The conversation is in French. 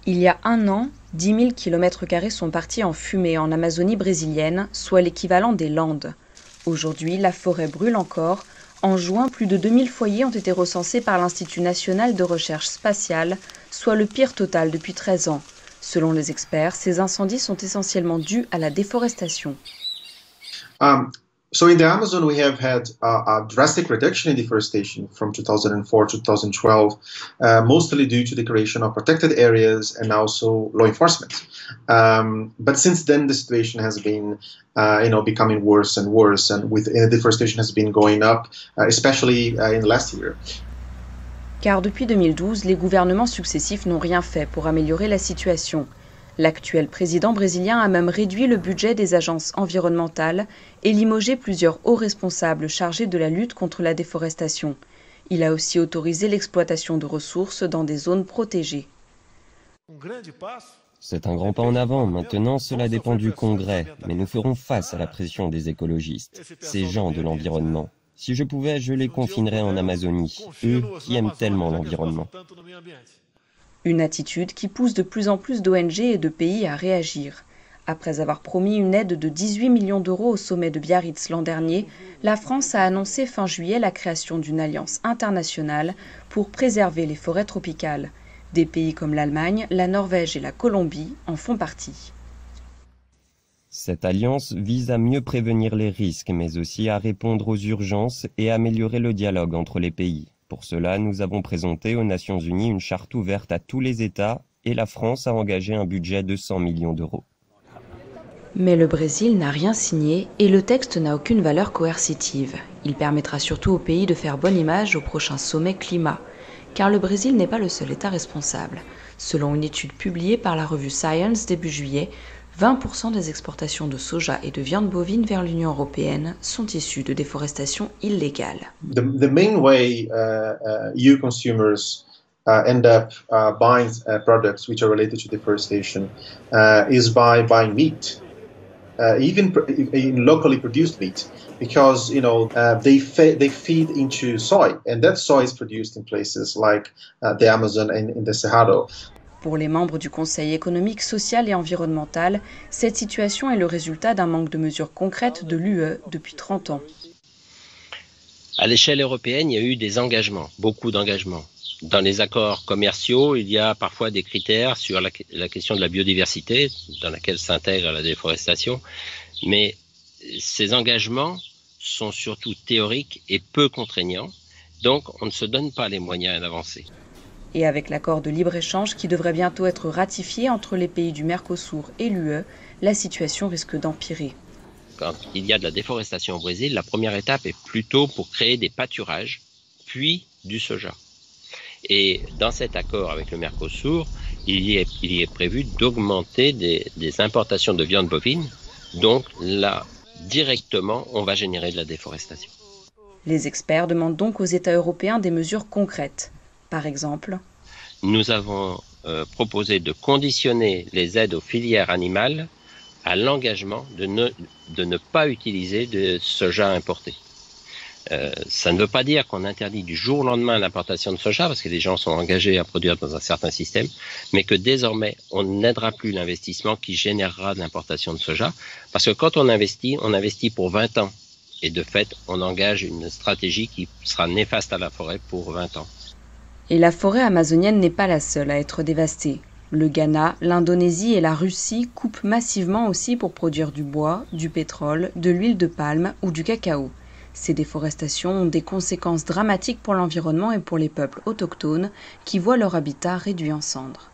Il y a un an, 10 000 km² sont partis en fumée en Amazonie brésilienne, soit l'équivalent des Landes. Aujourd'hui, la forêt brûle encore. En juin, plus de 2000 foyers ont été recensés par l'Institut national de recherche spatiale, soit le pire total depuis 13 ans. Selon les experts, ces incendies sont essentiellement dus à la déforestation. So in the Amazon, we have had a drastic reduction in deforestation from 2004 to 2012, mostly due to the creation of protected areas and also law enforcement. But since then, the situation has been, becoming worse and worse, and with deforestation has been going up, especially in the last year. Car depuis 2012, les gouvernements successifs n'ont rien fait pour améliorer la situation. L'actuel président brésilien a même réduit le budget des agences environnementales et limogé plusieurs hauts responsables chargés de la lutte contre la déforestation. Il a aussi autorisé l'exploitation de ressources dans des zones protégées. C'est un grand pas en avant. Maintenant, cela dépend du Congrès. Mais nous ferons face à la pression des écologistes, ces gens de l'environnement. Si je pouvais, je les confinerais en Amazonie, eux qui aiment tellement l'environnement. Une attitude qui pousse de plus en plus d'ONG et de pays à réagir. Après avoir promis une aide de 18 millions d'euros au sommet de Biarritz l'an dernier, la France a annoncé fin juillet la création d'une alliance internationale pour préserver les forêts tropicales. Des pays comme l'Allemagne, la Norvège et la Colombie en font partie. Cette alliance vise à mieux prévenir les risques, mais aussi à répondre aux urgences et à améliorer le dialogue entre les pays. Pour cela, nous avons présenté aux Nations Unies une charte ouverte à tous les États et la France a engagé un budget de 100 millions d'euros. Mais le Brésil n'a rien signé et le texte n'a aucune valeur coercitive. Il permettra surtout au pays de faire bonne image au prochain sommet climat. Car le Brésil n'est pas le seul État responsable. Selon une étude publiée par la revue Science début juillet, 20% des exportations de soja et de viande bovine vers l'Union européenne sont issues de déforestation illégale. The main way EU consumers end up buying products which are related to deforestation is by buying meat, even locally produced meat, because they feed into soy, and that soy is produced in places like the Amazon and in the Cerrado. Pour les membres du Conseil économique, social et environnemental, cette situation est le résultat d'un manque de mesures concrètes de l'UE depuis 30 ans. À l'échelle européenne, il y a eu des engagements, beaucoup d'engagements. Dans les accords commerciaux, il y a parfois des critères sur la question de la biodiversité, dans laquelle s'intègre la déforestation, mais ces engagements sont surtout théoriques et peu contraignants, donc on ne se donne pas les moyens d'avancer. Et avec l'accord de libre-échange qui devrait bientôt être ratifié entre les pays du Mercosur et l'UE, la situation risque d'empirer. Quand il y a de la déforestation au Brésil, la première étape est plutôt pour créer des pâturages, puis du soja. Et dans cet accord avec le Mercosur, il y est prévu d'augmenter des importations de viande bovine. Donc là, directement, on va générer de la déforestation. Les experts demandent donc aux États européens des mesures concrètes. Par exemple, nous avons proposé de conditionner les aides aux filières animales à l'engagement de ne pas utiliser de soja importé. Ça ne veut pas dire qu'on interdit du jour au lendemain l'importation de soja, parce que les gens sont engagés à produire dans un certain système, mais que désormais, on n'aidera plus l'investissement qui générera de l'importation de soja, parce que quand on investit pour 20 ans. Et de fait, on engage une stratégie qui sera néfaste à la forêt pour 20 ans. Et la forêt amazonienne n'est pas la seule à être dévastée. Le Ghana, l'Indonésie et la Russie coupent massivement aussi pour produire du bois, du pétrole, de l'huile de palme ou du cacao. Ces déforestations ont des conséquences dramatiques pour l'environnement et pour les peuples autochtones qui voient leur habitat réduit en cendres.